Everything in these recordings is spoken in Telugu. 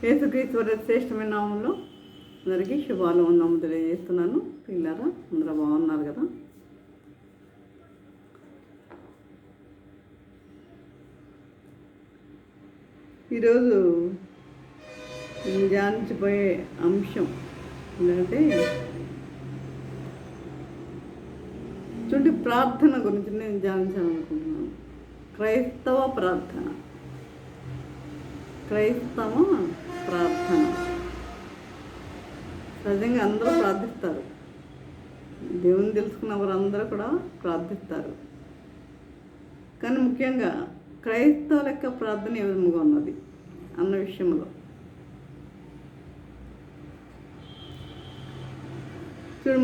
యేసుక్రీస్తు శ్రేష్టమైన నామంలో అందరికీ శుభాలు వందనములు తెలియజేస్తున్నాను. పిల్లరా అందరూ బాగున్నారు కదా? ఈరోజు నేను ధ్యానించిపోయే అంశం ఏంటంటే ప్రార్థన గురించి నేను ధ్యానించాలనుకుంటున్నాను. క్రైస్తవ ప్రార్థన. సహజంగా అందరూ ప్రార్థిస్తారు. దేవుని తెలుసుకున్న వారందరూ కూడా ప్రార్థిస్తారు. కానీ ముఖ్యంగా క్రైస్తవుల యొక్క ప్రార్థన ఏ విధంగా ఉన్నది అన్న విషయంలో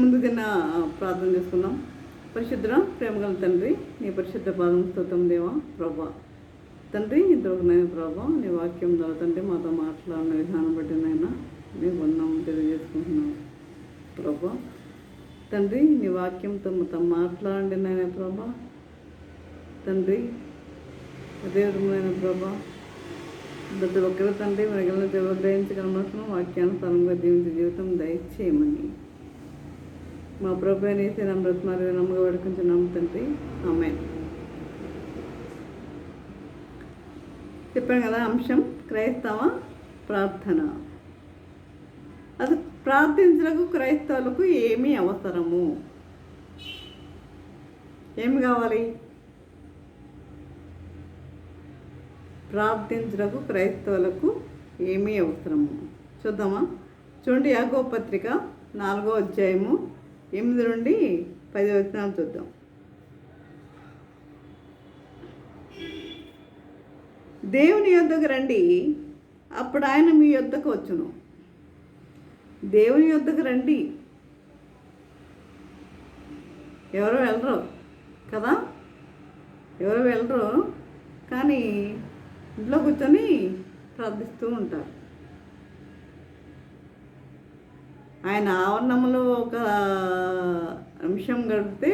ముందు తిన్న ప్రార్థన చేసుకుందాం. పరిశుద్ధ ప్రేమగల తండ్రి, నీ పరిశుద్ధ పాదం స్తోత్రం దేవా ప్రభా. తండ్రి ఇంతవరకునైనా ప్రభా నీ వాక్యం ద్వారా తండ్రి మాతో మాట్లాడిన విధానం బట్టి నైనా నీ వందనం తెలియజేసుకుంటున్నాను ప్రభా. తండ్రి నీ వాక్యంతో మొత్తం మాట్లాడండి నైనా ప్రభా. తండ్రి అదే విధమైన ప్రభా ప్రతి ఒక్కరు తండ్రి మిగిలిన దేవుడు దయించగలమనుకున్న వాక్యానుసారంగా జీవించే జీవితం దయచేయమని మా ప్రభు అనేసి నమ్రత్మారు నమ్మగా వేడుకుంటున్నాము తండ్రి. ఆమేన్. చెప్పాను కదా అంశం క్రైస్తవ ప్రార్థన. అది ప్రార్థించడానికి క్రైస్తవులకు ఏమి అవసరము, ఏమి కావాలి? ప్రార్థించడానికి క్రైస్తవులకు ఏమీ అవసరము చూద్దామా? చూడండి, యాకోబు పత్రిక 4వ అధ్యాయము 8 నుండి 10 వచనాలు చూద్దాం. దేవుని యొద్దకు రండి, అప్పుడు ఆయన మీ యొద్దకు వచ్చును. దేవుని యొద్దకు రండి. ఎవరు వెళ్ళరు కదా, ఎవరు వెళ్ళరు. కానీ ఇంట్లో కూర్చొని ప్రార్థిస్తూ ఉంటారు. ఆయన ఆవరణంలో ఒక నిమిషం గడిపితే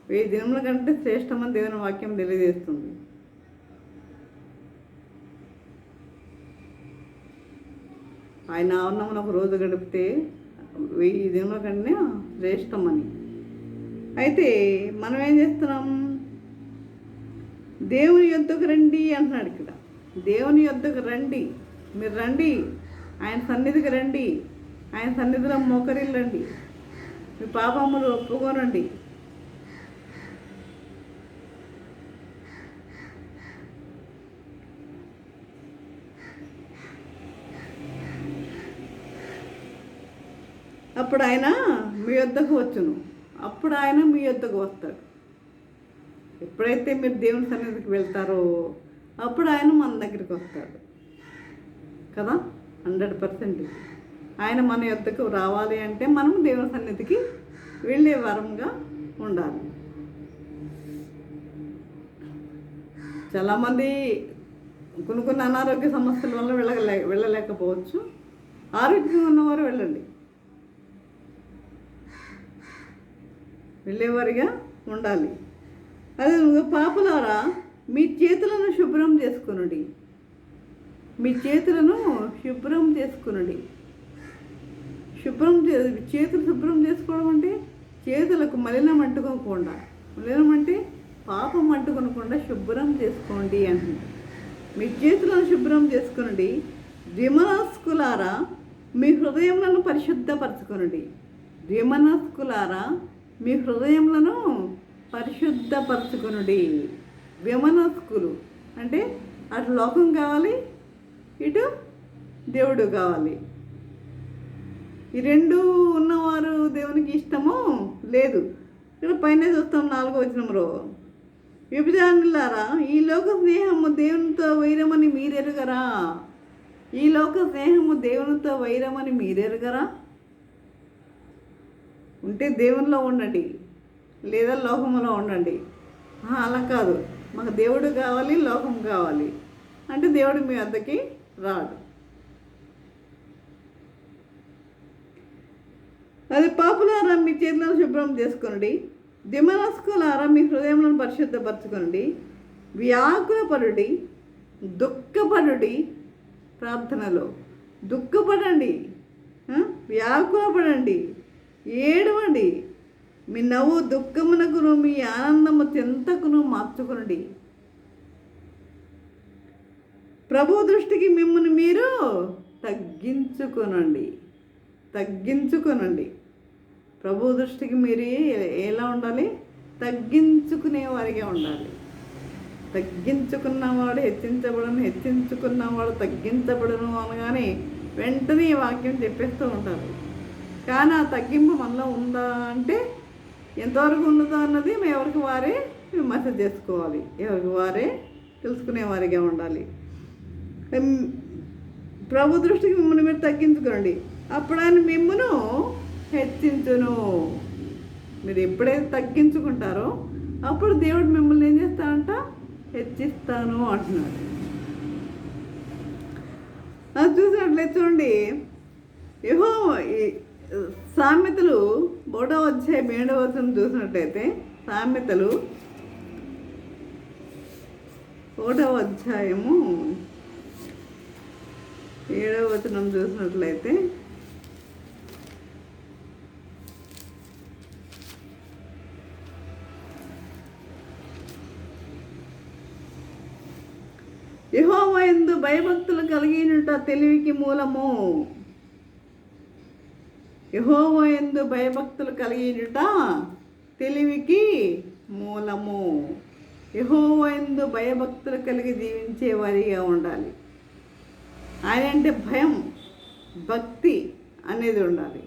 1000 దినముల కంటే శ్రేష్టమని దేవుని వాక్యం తెలియజేస్తుంది. ఆయన ఆవరణంలో ఒక రోజు గడిపితే 1000 దినముల కంటే శ్రేష్టమని. అయితే మనం ఏం చేస్తున్నాం? దేవుని యొద్దకు రండి అంటున్నాడు ఇక్కడ. దేవుని యొద్దకు రండి, మీరు రండి, ఆయన సన్నిధికి రండి, ఆయన సన్నిధిలో మోకరిల్లండి, మీ పాపములు ఒప్పుకోనండి. అప్పుడు ఆయన మీ యొద్దకు వచ్చును. అప్పుడు ఆయన మీ యొద్దకు వస్తాడు. ఎప్పుడైతే మీరు దేవుని సన్నిధికి వెళ్తారో అప్పుడు ఆయన మన దగ్గరికి వస్తాడు కదా. 100% ఆయన మన యొద్దకు రావాలి అంటే మనం దేవుని సన్నిధికి వెళ్ళే వరంగా ఉండాలి. చాలామంది కొన్ని అనారోగ్య సమస్యల వల్ల వెళ్ళలేకపోవచ్చు. ఆరోగ్యంగా ఉన్నవారు వెళ్ళండి, వెళ్ళేవారిగా ఉండాలి. అదే పాపలారా మీ చేతులను శుభ్రం చేసుకునండి, మీ చేతులను శుభ్రం చేసుకునండి. చేతులు శుభ్రం చేసుకోవడం అంటే చేతులకు మలినం అంటుకోకుండా, మలినం అంటే పాపం అంటుకోకుండా శుభ్రం చేసుకోండి అంటుంది. మీ చేతులను శుభ్రం చేసుకునండి. ద్విమనస్కులారా మీ హృదయములను పరిశుద్ధపరచుకునండి. ద్విమనస్కులారా మీ హృదయములను పరిశుద్ధపరచుకునుడి. విమనస్కులు అంటే అటు లోకం కావాలి, ఇటు దేవుడు కావాలి. ఈ రెండు ఉన్నవారు దేవునికి ఇష్టము లేదు. ఇక్కడ పైన చూస్తాం 4వ వచనంలో, వ్యభిచారులారా ఈ లోక స్నేహము దేవునితో వైరమని మీరెరుగరా? ఈ లోక స్నేహము దేవునితో వైరమని మీరెరుగరా? ఉంటే దేవునిలో ఉండండి, లేదా లోకంలో ఉండండి. అలా కాదు, మాకు దేవుడు కావాలి, లోకం కావాలి అంటే దేవుడు మీ వద్దకి రాడు. అది పాపులారా మీ చేతులను శుభ్రం చేసుకోండి. దిమనస్కులారా మీ హృదయములను పరిశుద్ధపరచుకోండి. వ్యాకులపరుడి, దుఃఖపడుడి, ప్రార్థనలో దుఃఖపడండి, వ్యాకులపడండి, ఏడవండి. మీ నవ్వు దుఃఖమునకును మీ ఆనందము చింతకును మార్చుకునండి. ప్రభు దృష్టికి మిమ్మల్ని మీరు తగ్గించుకొనండి. ప్రభు దృష్టికి మీరు ఎలా ఉండాలి? తగ్గించుకునే వారిగా ఉండాలి. తగ్గించుకున్నవాడు హెచ్చించుకున్నవాడు తగ్గించబడును అనగానే వెంటనే ఈ వాక్యం చెప్పేస్తూ ఉంటారు. కానీ ఆ తగ్గింపు మనలో ఉందా అంటే ఎంతవరకు ఉన్నదో అన్నది ఎవరికి వారే విమర్శ చేసుకోవాలి, ఎవరికి వారే తెలుసుకునేవారిగా ఉండాలి. ప్రభు దృష్టికి మిమ్మల్ని మీరు తగ్గించుకోండి, అప్పుడు ఆయన మిమ్మను హెచ్చించును. మీరు ఎప్పుడైతే తగ్గించుకుంటారో అప్పుడు దేవుడు మిమ్మల్ని ఏం చేస్తాడంట? హెచ్చిస్తాను అంటున్నాడు. అది చూసినట్లయితే చూడండి, యెహోవా సామెతలు 3వ అధ్యాయం 7వ వచనం చూసినట్లయితే, సామెతలు 1వ అధ్యాయము 7వ వచనం చూసినట్లయితే, యెహోవా యందు భయభక్తులు కలిగినట తెలివికి మూలము. యెహోవా యందు భయభక్తులు కలిగినట తెలివికి మూలము. యెహోవా యందు భయభక్తులు కలిగి జీవించే వారిగా ఉండాలి. ఆయన అంటే భయం, భక్తి అనేది ఉండాలి.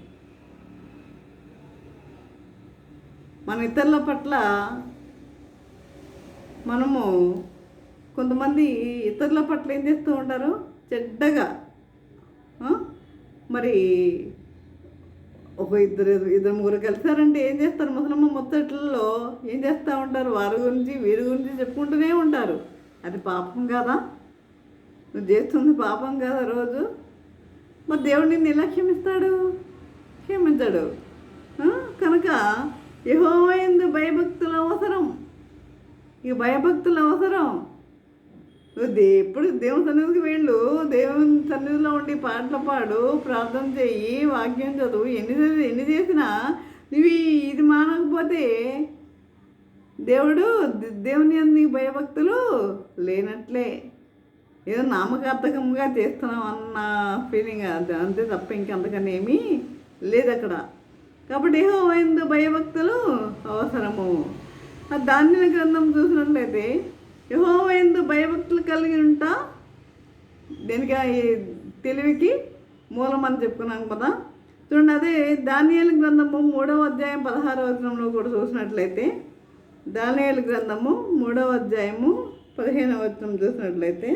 మన ఇతరుల పట్ల మనము కొంతమంది ఇతరుల పట్ల ఏం చేస్తూ ఉంటారు? చెడ్డగా మరి ఇద్దరు ముగ్గురు కలిసారంటే ఏం చేస్తారు? ముసలమ్మ ముచ్చట్లలో ఏం చేస్తూ ఉంటారు? వారి గురించి వీరి గురించి చెప్పుకుంటూనే ఉంటారు. అది పాపం కాదా? నువ్వు చేస్తుంది పాపం కాదా? రోజు మరి దేవుడు నిన్ను ఎలా క్షమిస్తాడు? క్షమించాడు. కనుక యెహోవా యందు భయభక్తులు అవసరం. ఈ భయభక్తులు అవసరం. ఎప్పుడు దేవుని సన్నిధికి వెళ్ళు, దేవుని సన్నిధిలో ఉండి పాటలు పాడు, ప్రార్థన చెయ్యి, వాక్యం చదువు. ఎన్ని చేసినా నువ్వు ఇది మానకపోతే దేవుని నీకు భయభక్తులు లేనట్లే. ఏదో నామకార్థకంగా చేస్తున్నాం అన్న ఫీలింగ్ అంతే తప్ప ఇంకంతకన్నా ఏమీ లేదు అక్కడ. కాబట్టి యెహోవా యందు భయభక్తులు అవసరము. ఆ దానియేలు గ్రంథం చూసినట్లయితే యెహోవా యందు భయభక్తులు కలిగి ఉంటా దేనికి? తెలివికి మూలం అని చెప్పుకున్నాం కదా. చూడండి, అదే దానియేలు గ్రంథము 3వ అధ్యాయం 16వ వచనంలో కూడా చూసినట్లయితే, దానియేలు గ్రంథము 3వ అధ్యాయము 15వ వచనం చూసినట్లయితే,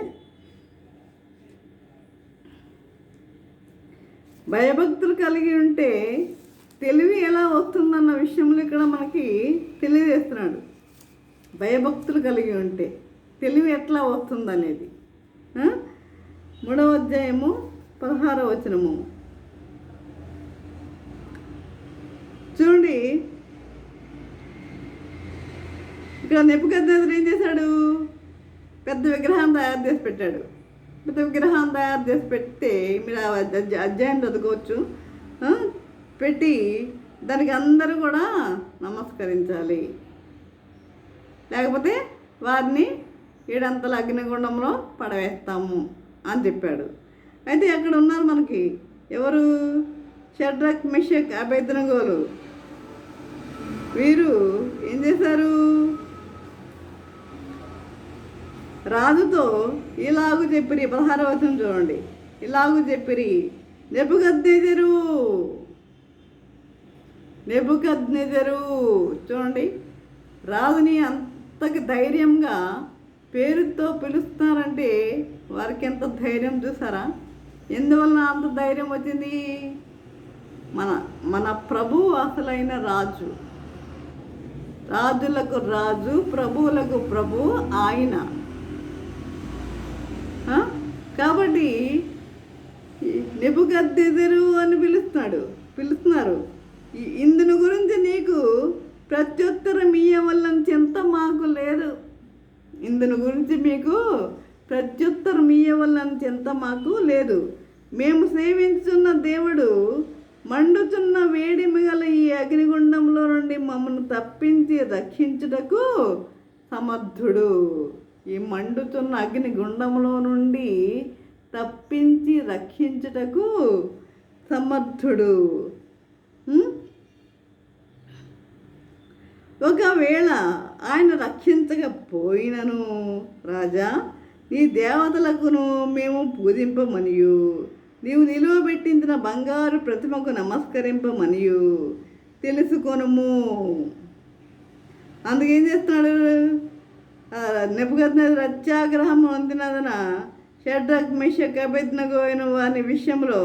భయభక్తులు కలిగి ఉంటే తెలివి ఎలా వస్తుందన్న విషయంలో ఇక్కడ మనకి తెలియజేస్తున్నాడు. భయభక్తులు కలిగి ఉంటే తెలివి ఎట్లా వస్తుందనేది 3వ అధ్యాయము 16వ వచనము చూడండి. ఇక్కడ నెబుకద్నెజరు ఏం చేశాడు? పెద్ద విగ్రహం తయారు చేసి పెట్టాడు. పెద్ద విగ్రహం తయారు చేసి పెడితే మీరు అధ్యాయం చదువుకోవచ్చు. పెట్టి దానికి అందరూ కూడా నమస్కరించాలి, లేకపోతే వారిని 7 అంతల అగ్నిగుండంలో పడవేస్తాము అని చెప్పాడు. అయితే అక్కడ ఉన్నారు మనకి ఎవరు? షడ్రక్, మెషక్, అబేద్నెగోలు. వీరు ఏం చేశారు? రాజుతో ఇలాగు చెప్పిరి. 16వ వచనం చూడండి. ఇలాగు చెప్పిరి, నెబుకద్నెజరు చూడండి, రాజుని అంతకి ధైర్యంగా పేరుతో పిలుస్తున్నారంటే వారికి ఎంత ధైర్యం చూసారా? ఎందువల్ల అంత ధైర్యం వచ్చింది? మన ప్రభువు అసలైన రాజు, రాజులకు రాజు, ప్రభువులకు ప్రభు ఆయన. కాబట్టి నెబుకద్నెజరు అని పిలుస్తున్నారు. ఇందుని గురించి నీకు ప్రత్యుత్తరం ఇయ్యవల్లని చింత మాకు లేదు. ఇందుని గురించి మీకు ప్రత్యుత్తరం ఇయ్యవలన చింత మాకు లేదు. మేము సేవించున్న దేవుడు మండుతున్న వేడిమి గల ఈ అగ్నిగుండంలో నుండి మమ్మల్ని తప్పించి రక్షించుటకు సమర్థుడు. ఈ మండుతున్న అగ్నిగుండంలో నుండి తప్పించి రక్షించుటకు సమర్థుడు. ఒకవేళ ఆయన రక్షించకపోయినను రాజా, నీ దేవతలకును మేము పూజింపమనియు నీవు నిలువబెట్టించిన బంగారు ప్రతిమకు నమస్కరింపమనియు తెలుసుకొనుము. అందుకేం చేస్తున్నాడు? నెబుకద్నెజరు అత్యాగ్రహం పొందినందున షడ్రక్ మెషక్ అబేద్నెగో అయిన వారి విషయంలో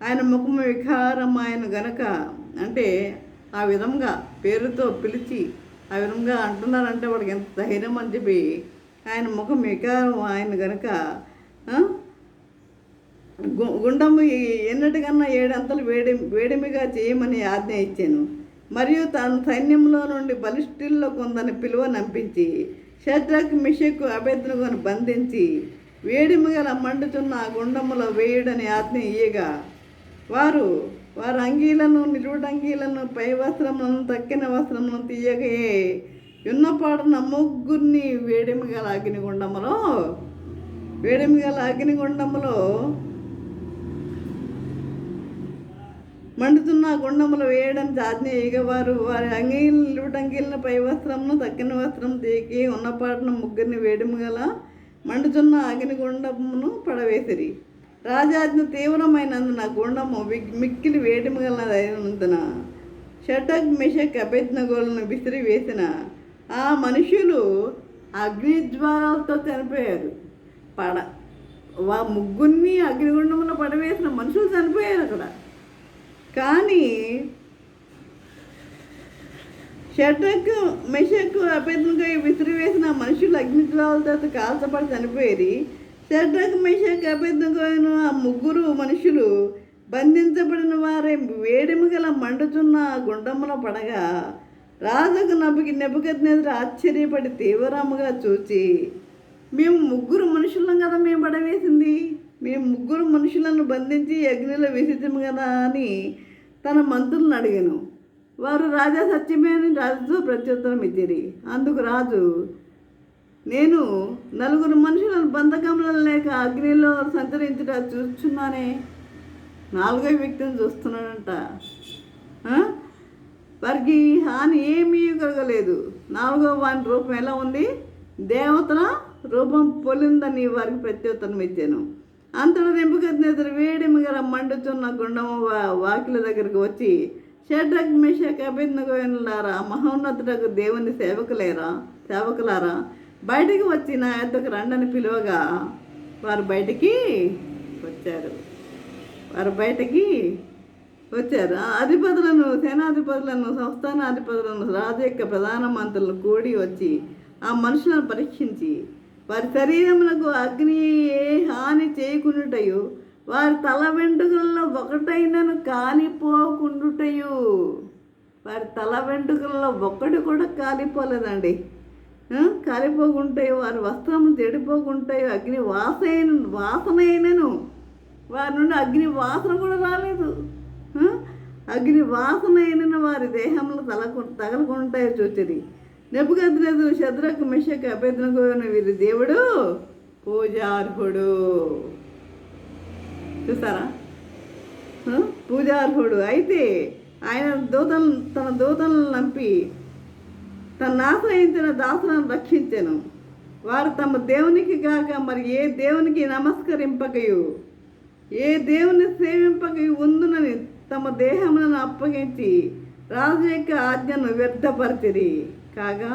ఆయన ముఖము వికారం ఆయన గనక, అంటే ఆ విధంగా పేరుతో పిలిచి ఆ విధంగా అంటున్నారంటే వాడికి ఎంత ధైర్యం అని చెప్పి ఆయన ముఖం వికారం ఆయన గనక గుండము ఎన్నటికన్నా 7 అంతలు వేడిమిగా చేయమని ఆజ్ఞ ఇచ్చాను. మరియు తన సైన్యంలో నుండి బలిష్ఠుల్లో కొందరిని పిలువనంపించి షడ్రక్ మెషక్ అబేద్నెగోను బంధించి వేడిమి గల మండుతున్న ఆ గుండములో వేయుడని ఆజ్ఞ ఇయ్యగా వారు అంగీలను నిలువుటంగీలను పై వస్త్రములను తక్కిన వస్త్రములను తీయగే యున్నపాడున ముగ్గురిని వేడిమి గల అగ్నిగుండములో మండుతున్న గుండములు వేయడానికి ఆజ్ఞ ఇక వారి అంగీలను నిలువుటంగీలను పై వస్త్రమును తక్కిన వస్త్రం తీకి ఉన్నపాటున ముగ్గురిని వేడిమి గల మండుతున్న అగ్నిగుండమును పడవేసిరి. రాజాజ్ఞ తీవ్రమైనందున గుండము మిక్కిలి వేడిమి గలదైనందున షడ్రక్ మెషక్ అబేద్నెగోలను విసిరివేసిన ఆ మనుషులు అగ్నిజ్వాలతో చనిపోయారు. ముగ్గురిని అగ్నిగుండంలో పడవేసిన మనుషులు చనిపోయారు అక్కడ. కానీ షడ్రక్ మెషక్ అబేద్నెగో విసిరివేసిన మనుషులు అగ్నిజ్వాలతో కాల్చబడి చనిపోయి షడ్రక్ మెషక్ అబేద్నెగో ఆ ముగ్గురు మనుషులు బంధించబడిన వారే వేడిమి గల మండుతున్న గుండములో పడగా రాజుకు నెబుకద్నెజరు ఆశ్చర్యపడి తీవ్రముగా చూచి, మేము ముగ్గురు మనుషులం కదా మేము పడవేసింది, మేము ముగ్గురు మనుషులను బంధించి అగ్నిలో విసిద్దాము కదా అని తన మంత్రులను అడిగాను. వారు రాజా సత్యమే అని రాజుతో ప్రత్యుత్తరం ఇచ్చిరి. అందుకు రాజు, నేను 4 మనుషులను బంధకంలో లేక అగ్నిలో సంచరించుట చూస్తున్నానే. 4వ వ్యక్తిని చూస్తున్నాడంట. వారికి హాని ఏమీ కలగలేదు. 4వ వాని రూపం ఎలా ఉంది? దేవతల రూపం పొలిందని వారికి ప్రత్యుత్తరం ఇచ్చాను. అంతటా నెబుకద్నెజరు వేడిమి గల మండుతున్న గుండము వాకిల దగ్గరికి వచ్చి, షడ్రక్ మెషక్ అబేద్నెగోలారా, మహోన్నతుడకు దేవుని సేవకులారా, బయటికి వచ్చి నా యొద్దకు రండని పిలువగా వారు బయటికి వచ్చారు. అధిపతులను, సేనాధిపతులను, సంస్థానాధిపతులను, రాజు యొక్క ప్రధాన మంత్రులను కూడి వచ్చి ఆ మనుషులను పరీక్షించి వారి శరీరములకు అగ్ని ఏ హాని చేయకుండుటయు వారి తల వెంట్రుకల్లో ఒకటైనను కాలిపోకుండుటయు. వారి తల వెంట్రుకల్లో ఒక్కటి కూడా కాలిపోలేదండి. కాలిపోకుంటాయో వారి వస్త్రములు చెడిపోకుంటాయో అగ్ని వాసనైనను వారి నుండి అగ్ని వాసన కూడా రాలేదు. అగ్ని వాసనైన వారి దేహంలో తగలకుంటాయో చూచిరి. నెబుకద్నెజరు షడ్రక్ మెషక్ అబేద్నెగోను వీరి దేవుడు పూజార్హుడు. చూసారా? పూజార్హుడు. అయితే ఆయన తన దూతలను నంపి తను ఆశ్రయించిన దాసులను రక్షించెను. వారు తమ దేవునికి కాక మరి ఏ దేవునికి నమస్కరింపకయు ఏ దేవుని సేవింపకయు ఉందునని తమ దేహములను అప్పగించి రాజు యొక్క ఆజ్ఞను వ్యర్థపరిచిరి. కాగా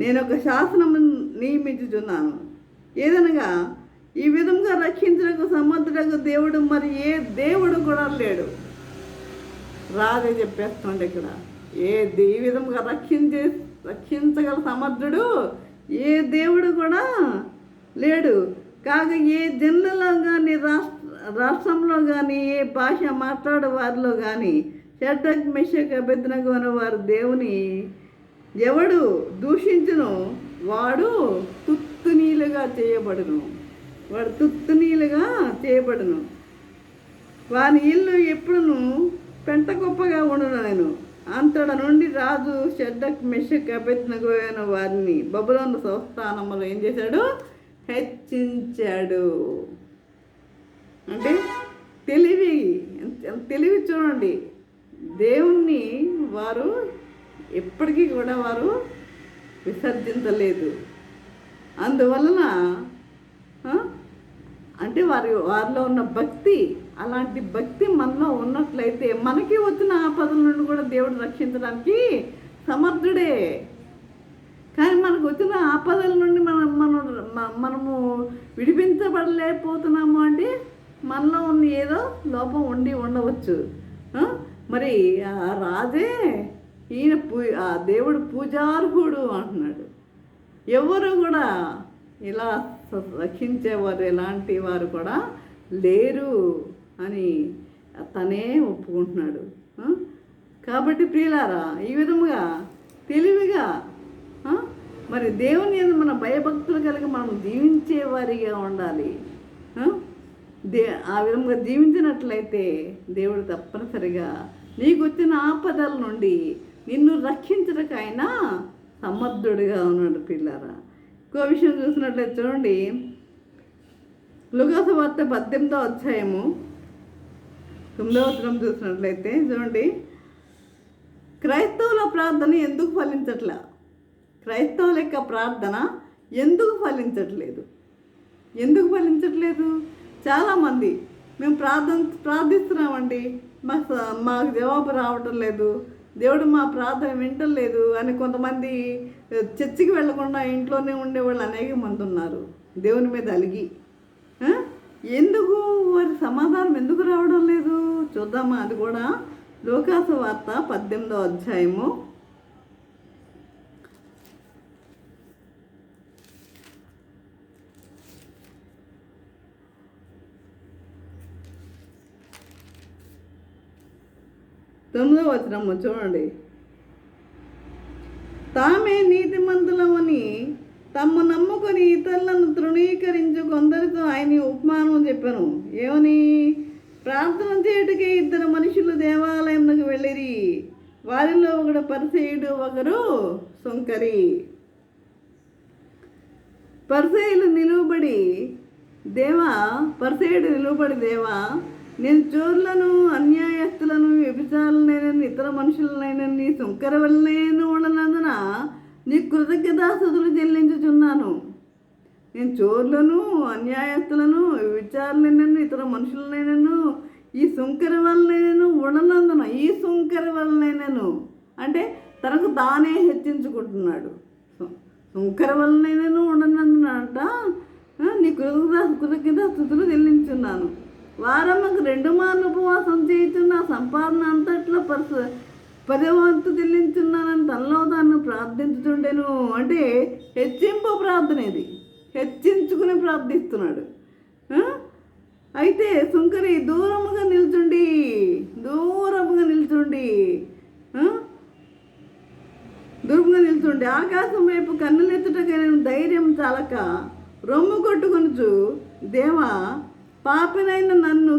నేను ఒక శాసనము నియమించుచున్నాను. ఏదనగా ఈ విధంగా రక్షించడానికి సమర్థుడకు దేవుడు మరి ఏ దేవుడు కూడా లేడు. రాజే చెప్పేస్తుండే ఇక్కడ, ఈ విధంగా రక్షించగల సమర్థుడు ఏ దేవుడు కూడా లేడు. కాగా ఏ జనులలో కానీ రాష్ట్రంలో కానీ ఏ భాష మాట్లాడే వారిలో కానీ షడ్రక్ మెషక్ అబేద్నెగో అనే వారు దేవుని ఎవడు దూషించును వాడు తుత్తునీలుగా చేయబడును. వాడు తుత్తునీలుగా చేయబడును. వాని ఇల్లు ఎప్పుడును పెంట గొప్పగా ఉండును. నేను అంతట నుండి రాజు షడ్డక్ మెషక్ అబేద్నెగో అయిన వారిని బబులోను సంస్థానములో ఏం చేశాడు? హెచ్చించాడు. అంటే తెలివి చూడండి. దేవుణ్ణి వారు ఎప్పటికీ కూడా వారు విసర్జించలేదు. అందువలన అంటే వారిలో ఉన్న భక్తి, అలాంటి భక్తి మనలో ఉన్నట్లయితే మనకి వచ్చిన ఆపదల నుండి కూడా దేవుడు రక్షించడానికి సమర్థుడే. కానీ మనకు వచ్చిన ఆపదల నుండి మనము విడిపించబడలేకపోతున్నాము అంటే మనలో ఉన్న ఏదో లోపం ఉండవచ్చు. మరి ఆ రాజే ఆ దేవుడు పూజార్హుడు అంటున్నాడు. ఎవరు కూడా ఇలా రక్షించేవారు ఎలాంటి వారు కూడా లేరు అని తనే ఒప్పుకుంటున్నాడు. కాబట్టి ప్రియులారా, ఈ విధముగా తెలివిగా మరి దేవుని మన భయభక్తులు కలిగి మనం జీవించేవారిగా ఉండాలి. ఆ విధంగా జీవించినట్లయితే దేవుడు తప్పనిసరిగా నీకు వచ్చిన ఆపదల నుండి నిన్ను రక్షించడానికైనా సమర్థుడిగా ఉన్నాడు. పిల్లారా, ఇంకో విషయం చూసినట్లయితే చూడండి, లూకా సువార్త 18వ అధ్యాయము 9వ వచనం చూసినట్లయితే చూడండి, క్రైస్తవుల ప్రార్థన ఎందుకు ఫలించట్లా? క్రైస్తవుల యొక్క ప్రార్థన ఎందుకు ఫలించట్లేదు? చాలామంది మేము ప్రార్థిస్తున్నామండి, మాకు జవాబు రావటం లేదు, దేవుడు మా ప్రార్థన వింటలేదు అని కొంతమంది చర్చికి వెళ్లకుండా ఇంట్లోనే ఉండేవాళ్ళు అనేక మంది ఉన్నారు. దేవుని మీద అలిగి ఎందుకు వారి సమాధానం ఎందుకు రావడం లేదు చూద్దామా? అది కూడా లూకా సువార్త 18వ అధ్యాయము 9వ వచనము చూడండి. తామే నీతిమంతులమని తమ్ము నమ్ముకొని ఇతరులను తృణీకరించు కొందరితో ఆయన ఉపమానం చెప్పాను. ఏమని? ప్రార్థన చేయుటకే 2 మనుషులు దేవాలయంలోకి వెళ్ళిరి. వారిలో ఒకడు పరిసయ్యుడు, ఒకరు సుంకరి. పరిసయ్యుడు నిలువబడి దేవా, నేను చోర్లను, అన్యాయస్తులను, వ్యభిచారులనైనా ఇతర మనుషులనైనా నీ సుంకర వల్లనైనా ఉండనందున నీ కృతజ్ఞతాస్తుతులు చెల్లించుచున్నాను. నేను చోర్లను, అన్యాయస్తులను, వ్యభిచారులైనను ఇతర మనుషులనైనాను ఈ సుంకర వల్లనైనాను ఉండనందున, ఈ సుంకర వల్లనైనాను అంటే తనకు తానే హెచ్చించుకుంటున్నాడు. సుంకర వల్లనైనాను ఉండనందున అంట నీ కృతజ్ఞతాస్తుతులు చెల్లించున్నాను. వారమ్మకు 2 మార్లు ఉపవాసం చేయుచున్న సంపాదన అంతట్లో 10వ వంతు చెల్లించున్నానని తనలో తాను ప్రార్థించుతుండేను. అంటే హెచ్చింపు ప్రార్థన, ఇది హెచ్చించుకుని ప్రార్థిస్తున్నాడు. అయితే సుంకరి దూరముగా నిల్చుండి ఆకాశం వైపు కన్నులెత్తుటకైన ధైర్యం చాలక రొమ్ము కొట్టుకొనుచు, దేవా పాపినైన నన్ను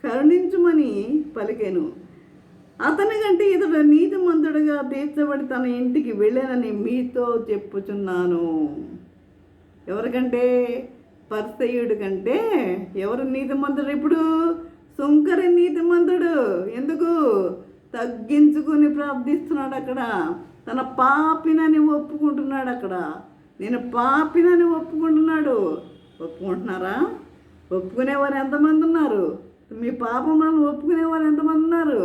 కరుణించుమని పలికెను. అతని కంటే ఇతడు నీతిమంతుడుగా తీర్చబడి తన ఇంటికి వెళ్ళానని మీతో చెప్పుచున్నాను. ఎవరికంటే? పరిసయ్యుడి కంటే. ఎవరు నీతిమంతుడు? ఇప్పుడు సుంకరి నీతిమంతుడు. ఎందుకు? తగ్గించుకుని ప్రార్థిస్తున్నాడు. అక్కడ తన పాపినని ఒప్పుకుంటున్నాడు. అక్కడ నేను పాపినని ఒప్పుకుంటున్నారా? ఒప్పుకునేవారు ఎంతమంది ఉన్నారు? మీ పాపములను ఒప్పుకునేవారు ఎంతమంది ఉన్నారు?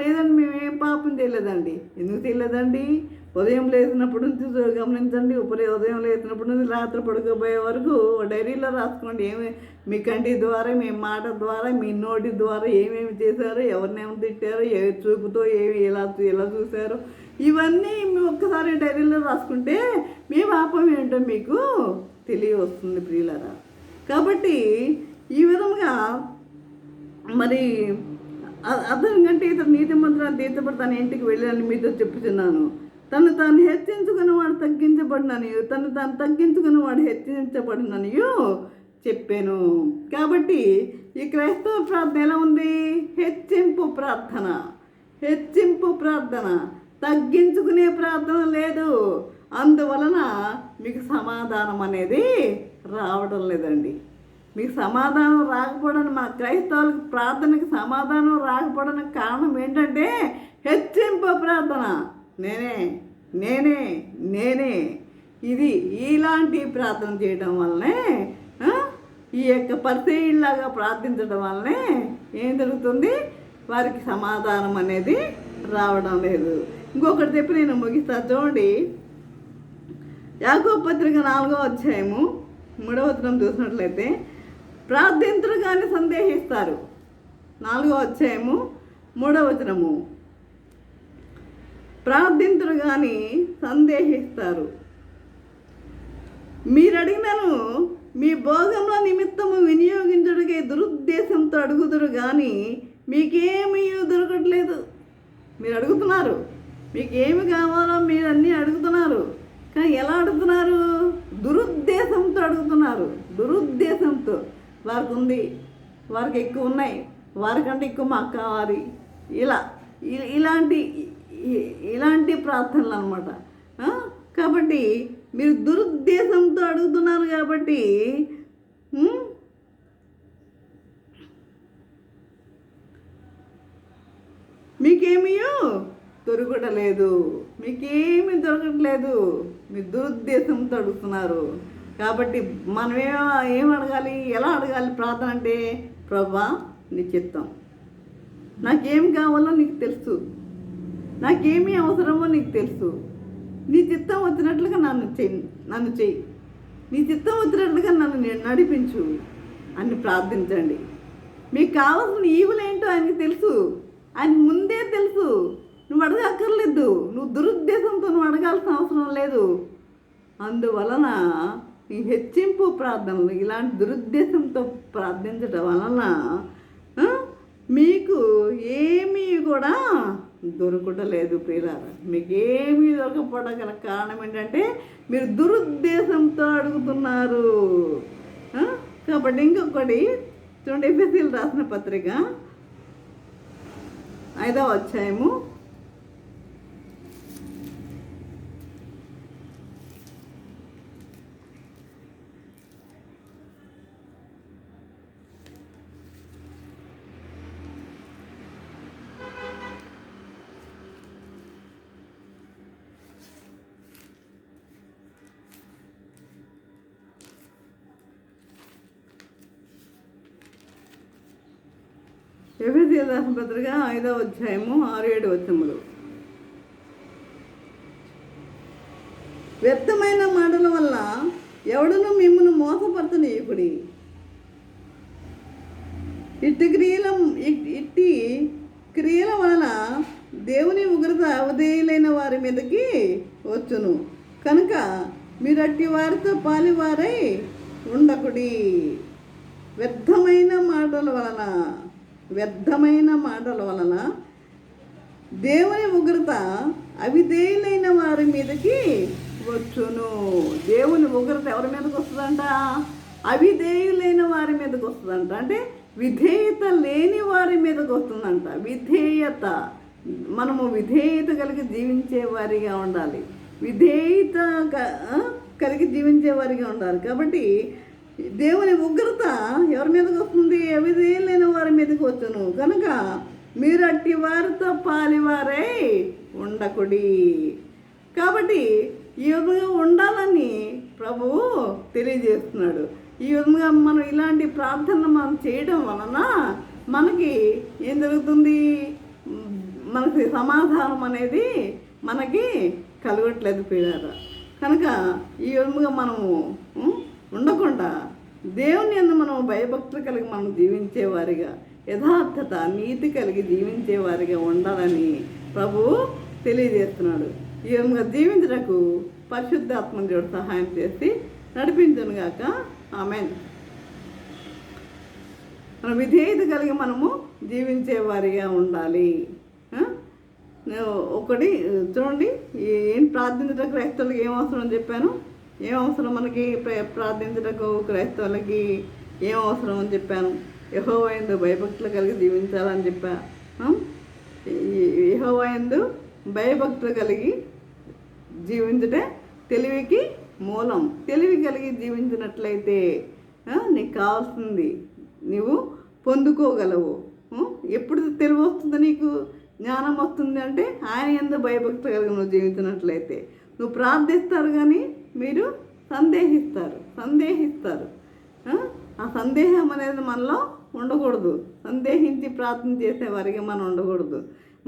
లేదండి, మేమేం పాపం చేయలేదండి. ఎందుకు చేయలేదండి? ఉదయం లేచినప్పటి నుంచి గమనించండి, ఉదయం లేచినప్పటి నుంచి రాత్రి పడుకోబోయే వరకు డైరీలో రాసుకోండి. మీ కంటి ద్వారా, మీ మాట ద్వారా, మీ నోటి ద్వారా ఏమేమి చేశారో, ఎవరినేమి తిట్టారో, ఏ చూపుతో ఎలా చూశారో ఇవన్నీ ఒక్కసారి డైరీలో రాసుకుంటే మీ పాపం ఏంటో మీకు తెలియవస్తుంది ప్రియులారా. కాబట్టి ఈ విధంగా మరి అతని కంటే ఇతడు నీతిమంతులను తీర్చబడి తన ఇంటికి వెళ్ళాలని మీతో చెప్పుచున్నాను. తను తాను హెచ్చించుకుని వాడు హెచ్చించబడిననియు తను తాను తగ్గించుకుని వాడు హెచ్చించబడిననియు చెప్పాను. కాబట్టి ఈ క్రైస్తవ ప్రార్థన ఎలా ఉంది? హెచ్చింపు ప్రార్థన. హెచ్చింపు ప్రార్థన, తగ్గించుకునే ప్రార్థన లేదు. అందువలన మీకు సమాధానం అనేది రావడం లేదండి. మీకు సమాధానం రాకపోవడానికి, మా క్రైస్తవులకు ప్రార్థనకి సమాధానం రాకపోవడానికి కారణం ఏంటంటే హెచ్చింపు ప్రార్థన. నేనే నేనే నేనే ఇది ఇలాంటి ప్రార్థన చేయడం వల్లనే, ఈ యొక్క పరిచయలాగా ప్రార్థించడం వల్లనే ఏం జరుగుతుంది? వారికి సమాధానం అనేది రావడం లేదు. ఇంకొకటి చెప్పి నేను ముగిస్తాను చూడండి. యాకోబు పత్రిక 4వ అధ్యాయము 3వ వచనం చూసినట్లయితే, ప్రార్థింతులు కానీ సందేహిస్తారు. 4వ అధ్యాయము 3వ వచనము, ప్రార్థింతులు కానీ సందేహిస్తారు. మీరు అడిగినను మీ భోగంలో నిమిత్తము వినియోగించుటకే దురుద్దేశంతో అడుగుదురు కానీ మీకేమీ దొరకట్లేదు. మీరు అడుగుతున్నారు, మీకు ఏమి కావాలో మీరు అన్నీ అడుగుతున్నారు, కానీ ఎలా అడుగుతున్నారు? దురుద్దేశంతో అడుగుతున్నారు. దురుద్దేశంతో వారికి ఉంది, వారికి ఎక్కువ ఉన్నాయి, వారికంటే ఎక్కువ మాకు కావాలి, ఇలాంటి ప్రార్థనలు అనమాట. కాబట్టి మీరు దురుద్దేశంతో అడుగుతున్నారు కాబట్టి మీకేమీ దొరకట్లేదు. మీకేమీ దొరకట్లేదు, మీరు దురుద్దేశంతో అడుగుతున్నారు. కాబట్టి మనం ఏం అడగాలి? ఎలా అడగాలి ప్రార్థన అంటే, ప్రభువా నీ చిత్తం, నాకేం కావాలో నీకు తెలుసు, నాకేమీ అవసరమో నీకు తెలుసు, నీ చిత్తం వచ్చినట్లుగా నన్ను చెయ్యి, నీ చిత్తం వచ్చినట్లుగా నన్ను నడిపించు అని ప్రార్థించండి. మీకు కావాల్సిన ఈవులేంటో ఆయనకి తెలుసు, ఆయన ముందే తెలుసు. నువ్వు అడగక్కర్లేదు, నువ్వు దురుద్దేశంతో నువ్వు అడగాల్సిన అవసరం లేదు. అందువలన ఈ హెచ్చింపు ప్రార్థనలు, ఇలాంటి దురుద్దేశంతో ప్రార్థించడం వలన మీకు ఏమీ కూడా దొరకటలేదు ప్రియులారా. మీకు ఏమీ దొరకపోవడం గల కారణం ఏంటంటే మీరు దురుద్దేశంతో అడుగుతున్నారు. కాబట్టి ఇంకొకటి చూడండి, ఎఫెసీయులకు రాసిన పత్రిక 5వ అధ్యాయము 5వ అధ్యాయము 6-7 వచనములు. వ్యర్థమైన మాటల వల్ల ఎవడును మిమ్మల్ని మోసపరచనీయకుడి. ఇట్టి క్రియల వలన దేవుని ఉగ్రత అవధేయులైన వారి మీదకి వచ్చును కనుక మీరు అట్టి వారితో పాలివారై ఉండకుడి. వ్యర్థమైన మాటల వలన దేవుని ఉగ్రత అవిధేయులైన వారి మీదకి వచ్చును. దేవుని ఉగ్రత ఎవరి మీదకి వస్తుందంట? అవిధేయులైన వారి మీదకి వస్తుందంట. అంటే విధేయత లేని వారి మీదకి వస్తుందంట. మనము విధేయత కలిగి జీవించే వారిగా ఉండాలి. విధేయత కలిగి జీవించే వారిగా ఉండాలి. కాబట్టి దేవుని ఉగ్రత ఎవరి మీదకి వస్తుంది? అవిధేయులైన వారి మీదకి వచ్చును కనుక మీరు అట్టి వారితో పాలివారై ఉండకుడి. కాబట్టి ఈ విధంగా ఉండాలని ప్రభువు తెలియజేస్తున్నాడు. ఈ విధంగా మనం ఇలాంటి ప్రార్థనలు మనం చేయడం వలన మనకి ఏం జరుగుతుంది? మనకి సమాధానం అనేది మనకి కలగట్లేదు పిల్లరా. కనుక ఈ విధంగా మనము ఉండకుండా దేవుని యందు మనం భయభక్తులు కలిగి మనం జీవించేవారిగా, యథార్థత నీతి కలిగి జీవించేవారిగా ఉండాలని ప్రభువు తెలియజేస్తున్నాడు. ఈ విధంగా జీవించడానికి పరిశుద్ధాత్మ దేవుడు సహాయం చేసి నడిపించునుగాక. ఆమేన్. మన విధేయత కలిగి మనము జీవించేవారిగా ఉండాలి. ఒకటి చూడండి, ఏం ప్రార్థించడం క్రైస్తవులకి ఏం అవసరం అని చెప్పాను. ఏం అవసరం మనకి ప్రార్థించటకు క్రైస్తవులకి ఏం అవసరం అని చెప్పాను. యెహోవా యందు భయభక్తులు కలిగి జీవించాలని చెప్పా. యెహోవా యందు భయభక్తులు కలిగి జీవించటే తెలివికి మూలం. తెలివి కలిగి జీవించినట్లయితే నీకు కావాల్సింది నీవు పొందుకోగలవు. ఎప్పుడు తెలివి వస్తుంది, నీకు జ్ఞానం వస్తుంది అంటే ఆయన యందు భయభక్తి కలిగి నువ్వు జీవించినట్లయితే. నువ్వు ప్రార్థిస్తారు కానీ మీరు సందేహిస్తారు. ఆ సందేహం అనేది మనలో ఉండకూడదు. సందేహించి ప్రార్థన చేసేవారికి మనం ఉండకూడదు.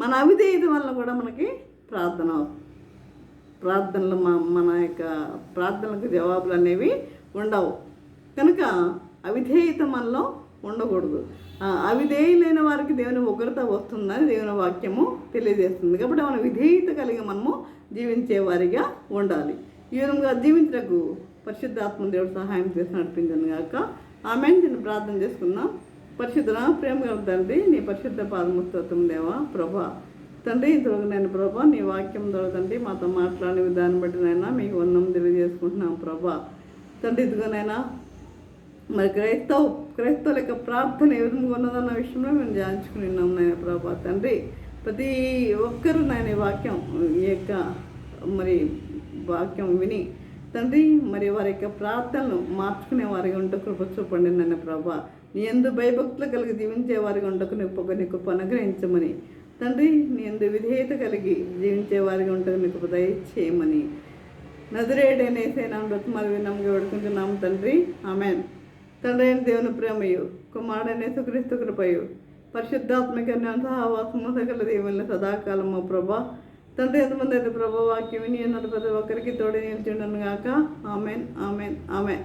మన అవిధేయత వల్ల కూడా మనకి ప్రార్థనలు మన యొక్క ప్రార్థనలకు జవాబులు అనేవి ఉండవు. కనుక అవిధేయత మనలో ఉండకూడదు. అవిధేయులైన వారికి దేవుని ఉగ్రత వస్తుందని దేవుని వాక్యము తెలియజేస్తుంది. కాబట్టి మన విధేయత కలిగి మనము జీవించే వారిగా ఉండాలి. ఈ విధంగా జీవించడానికి పరిశుద్ధాత్మ దేవుడు సహాయం చేసి నడిపించను గాక. ఆమేన్. నేను ప్రార్థన చేసుకుందాం. పరిశుద్ధ ప్రేమ గల తండ్రి, నీ పరిశుద్ధ పాదముస్తోత్రం దేవా ప్రభా. తండ్రి, ఇంతవరకు నేను ప్రభా నీ వాక్యం ద్వారా తండ్రి మాతో మాట్లాడిన విధానం బట్టి నైనా మీకు వందనం తెలియజేసుకుంటున్నాం ప్రభా. తండ్రి, ఇదిగోనైనా మరి క్రైస్తవుల యొక్క ప్రార్థన ఎవరు ఉన్నదన్న విషయంలో మేము ధ్యానించుకుని ఉన్నాం నాయన ప్రభా. తండ్రి, ప్రతి ఒక్కరూ నాయన వాక్యం ఈ యొక్క మరి వాక్యం విని తండ్రి మరి వారి యొక్క ప్రార్థనలు మార్చుకునే వారిగా ఉంటూ కృప చూపండి నాయన ప్రభా. నీ యందు భయభక్తులు కలిగి జీవించే వారిగా ఉండకు నీకు అనుగ్రహించమని తండ్రి, నీ యందు విధేయత కలిగి జీవించే వారిగా ఉండకు నీకు దయచేయమని నజరేయుడైన యేసయ్య బ్రతిమాలు వినమ్గా వేడుకుంటున్నాము తండ్రి. ఆమేన్. తండ్రి అయిన దేవుని ప్రేమయు, కుమారుడైన యేసుక్రీస్తు కృపయు, పరిశుద్ధాత్మక సహవాసము సకల దేవుని సదాకాలము ప్రభా. తండ్రి, ఎంతమంది అయితే ప్రభా వాక్యం విని ప్రతి ఒక్కరికి తోడు నిలిచిండను గాక. ఆమేన్.